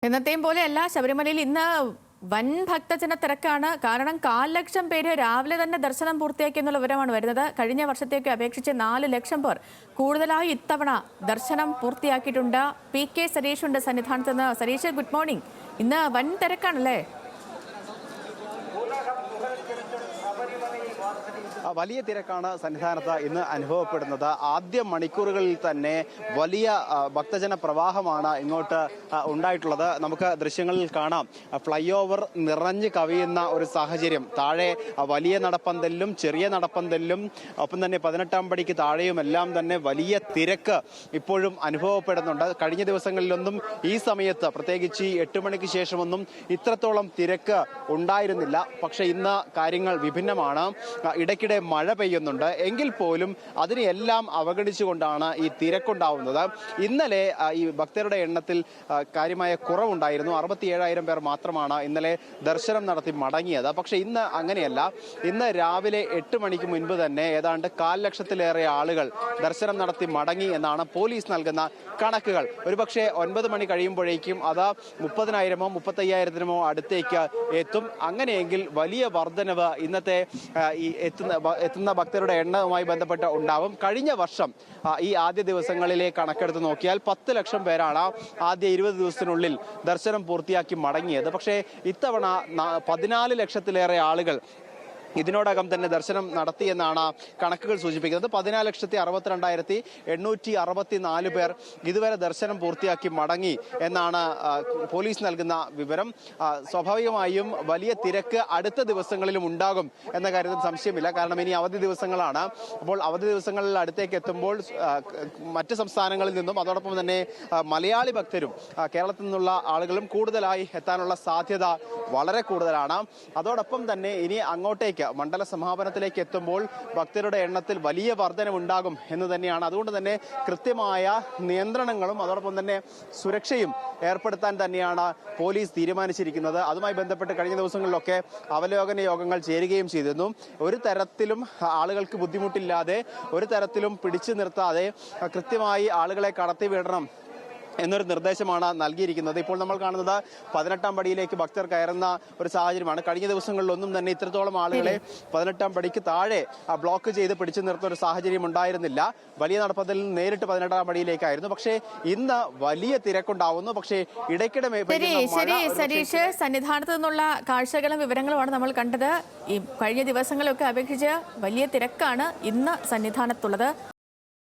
എന്നത്തെയും പോലെയല്ല ശബരിമലയിൽ ഇന്ന് വൻ ഭക്തജന തിരക്കാണ്. കാരണം 1,00,000 ലക്ഷം പേര് രാവിലെ തന്നെ ദർശനം പൂർത്തിയാക്കി എന്നുള്ള വിവരമാണ് വരുന്നത്. കഴിഞ്ഞ വർഷത്തേക്ക് അപേക്ഷിച്ച് 4 ലക്ഷം പേർ കൂടുതലായി ഇത്തവണ ദർശനം പൂർത്തിയാക്കിയിട്ടുണ്ട്. PK സരീഷ് ഉണ്ട് സന്നിധാനത്ത് നിന്ന്. Sareesh, good morning. ഇന്ന് വൻ തിരക്കാണല്ലേ? വലിയ തിരക്കാണ് സന്നിധാനത്ത് ഇന്ന് അനുഭവപ്പെടുന്നത്. ആദ്യ മണിക്കൂറുകളിൽ തന്നെ വലിയ ഭക്തജന പ്രവാഹമാണ് ഇങ്ങോട്ട് ഉണ്ടായിട്ടുള്ളത്. നമുക്ക് ദൃശ്യങ്ങളിൽ കാണാം, ഫ്ലൈ ഓവർ നിറഞ്ഞു കവിയുന്ന ഒരു സാഹചര്യം. താഴെ വലിയ നടപ്പന്തലിലും ചെറിയ നടപ്പന്തലിലും ഒപ്പം തന്നെ 18-ാം പടിക്ക് താഴെയുമെല്ലാം തന്നെ വലിയ തിരക്ക് ഇപ്പോഴും അനുഭവപ്പെടുന്നുണ്ട്. കഴിഞ്ഞ ദിവസങ്ങളിലൊന്നും ഈ സമയത്ത്, പ്രത്യേകിച്ച് 8 മണിക്ക് ശേഷമൊന്നും ഇത്രത്തോളം തിരക്ക് ഉണ്ടായിരുന്നില്ല. പക്ഷെ ഇന്ന് കാര്യങ്ങൾ വിഭിന്നമാണ്. ഇടയ്ക്കിടെ മഴ പെയ്യുന്നുണ്ട്. എങ്കിൽ പോലും അതിനെല്ലാം അവഗണിച്ചുകൊണ്ടാണ് ഈ തിരക്കുണ്ടാവുന്നത്. ഇന്നലെ ഈ ഭക്തരുടെ എണ്ണത്തിൽ കാര്യമായ കുറവുണ്ടായിരുന്നു. 67,000 പേർ മാത്രമാണ് ഇന്നലെ ദർശനം നടത്തി മടങ്ങിയത്. പക്ഷെ ഇന്ന് അങ്ങനെയല്ല. ഇന്ന് രാവിലെ 8 മണിക്ക് മുൻപ് തന്നെ ഏതാണ്ട് 1,00,000 ലക്ഷത്തിലേറെ ആളുകൾ ദർശനം നടത്തി മടങ്ങി എന്നാണ് പോലീസ് നൽകുന്ന കണക്കുകൾ. ഒരുപക്ഷെ 9 മണി കഴിയുമ്പോഴേക്കും അത് 30,000-ഓ 35,000-നോ അടുത്തേക്ക് എത്തും. അങ്ങനെയെങ്കിൽ വലിയ വർധനവ് ഇന്നത്തെ ഈ എത്തുന്ന ഭക്തരുടെ എണ്ണവുമായി ബന്ധപ്പെട്ട് ഉണ്ടാവും. കഴിഞ്ഞ വർഷം ഈ ആദ്യ ദിവസങ്ങളിലെ കണക്കെടുത്ത് നോക്കിയാൽ 10 ലക്ഷം പേരാണ് ആദ്യ 20 ദിവസത്തിനുള്ളിൽ ദർശനം പൂർത്തിയാക്കി മടങ്ങിയത്. പക്ഷേ ഇത്തവണ 14 ലക്ഷത്തിലേറെ ആളുകൾ ഇതിനോടകം തന്നെ ദർശനം നടത്തിയെന്നാണ് കണക്കുകൾ സൂചിപ്പിക്കുന്നത്. 14,62,864 പേർ ഇതുവരെ ദർശനം പൂർത്തിയാക്കി മടങ്ങി എന്നാണ് പോലീസ് നൽകുന്ന വിവരം. സ്വാഭാവികമായും വലിയ തിരക്ക് അടുത്ത ദിവസങ്ങളിലും ഉണ്ടാകും എന്ന കാര്യത്തിൽ സംശയമില്ല. കാരണം ഇനി അവധി ദിവസങ്ങളാണ്. അപ്പോൾ അവധി ദിവസങ്ങളിൽ അടുത്തേക്ക് എത്തുമ്പോൾ മറ്റ് സംസ്ഥാനങ്ങളിൽ നിന്നും അതോടൊപ്പം തന്നെ മലയാളി ഭക്തരും കേരളത്തിൽ നിന്നുള്ള ആളുകളും കൂടുതലായി എത്താനുള്ള സാധ്യത വളരെ കൂടുതലാണ്. അതോടൊപ്പം തന്നെ ഇനി അങ്ങോട്ടേക്ക് മണ്ഡല സമാപനത്തിലേക്ക് എത്തുമ്പോൾ ഭക്തരുടെ എണ്ണത്തിൽ വലിയ വർധനവുണ്ടാകും എന്ന് തന്നെയാണ്. അതുകൊണ്ട് തന്നെ കൃത്യമായ നിയന്ത്രണങ്ങളും അതോടൊപ്പം തന്നെ സുരക്ഷയും ഏർപ്പെടുത്താൻ തന്നെയാണ് പോലീസ് തീരുമാനിച്ചിരിക്കുന്നത്. അതുമായി ബന്ധപ്പെട്ട് കഴിഞ്ഞ ദിവസങ്ങളിലൊക്കെ അവലോകന യോഗങ്ങൾ ചേരുകയും ചെയ്തിരുന്നു. ഒരു തരത്തിലും ആളുകൾക്ക് ബുദ്ധിമുട്ടില്ലാതെ, ഒരു തരത്തിലും പിടിച്ചു നിർത്താതെ കൃത്യമായി ആളുകളെ കടത്തിവിടണം എന്നൊരു നിർദ്ദേശമാണ് നൽകിയിരിക്കുന്നത്. ഇപ്പോൾ നമ്മൾ കാണുന്നത് 18-ാം പടിയിലേക്ക് ഭക്തർ കയറുന്ന ഒരു സാഹചര്യമാണ്. കഴിഞ്ഞ ദിവസങ്ങളിലൊന്നും തന്നെ ഇത്രത്തോളം ആളുകളെ 18-ാം പടിക്ക് താഴെ ബ്ലോക്ക് ചെയ്ത് പിടിച്ചു നിർത്തുന്ന ഒരു സാഹചര്യം ഉണ്ടായിരുന്നില്ല. വലിയ നടപ്പന്തലിൽ നിന്ന് നേരിട്ട് 18-ാം പടിയിലേക്കായിരുന്നു. പക്ഷേ ഇന്ന് വലിയ തിരക്കുണ്ടാവുന്നു. പക്ഷേ ഇടയ്ക്കിടെ സരീഷ്, സന്നിധാനത്ത് നിന്നുള്ള കാഴ്ചകളും വിവരങ്ങളുമാണ് നമ്മൾ കണ്ടത്. ഈ കഴിഞ്ഞ ദിവസങ്ങളൊക്കെ അപേക്ഷിച്ച് വലിയ തിരക്കാണ് ഇന്ന് സന്നിധാനത്തുള്ളത്.